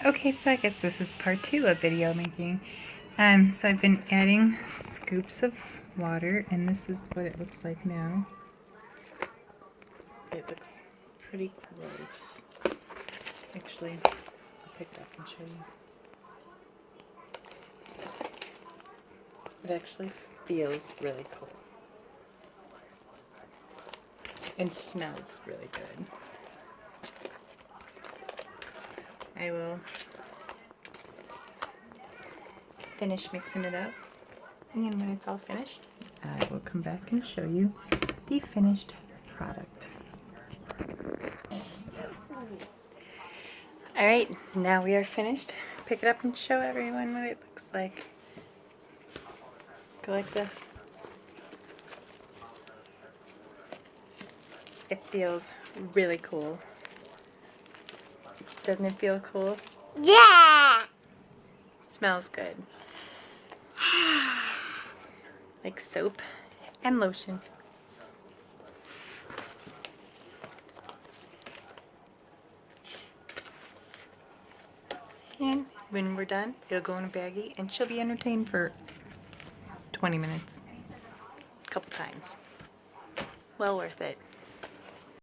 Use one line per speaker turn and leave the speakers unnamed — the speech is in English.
Okay, so I guess this is part 2 of video making. So I've been adding scoops of water, and this is what it looks like now. It looks pretty gross. Actually, I'll pick it up and show you. It actually feels really cool. And smells really good. I will finish mixing it up, and when it's all finished, I will come back and show you the finished product. Alright, now we are finished. Pick it up and show everyone what it looks like. Go like this. It feels really cool. Doesn't it feel cool?
Yeah!
Smells good. Like soap and lotion. And when we're done, it'll go in a baggie and she'll be entertained for 20 minutes. A couple times. Well worth it.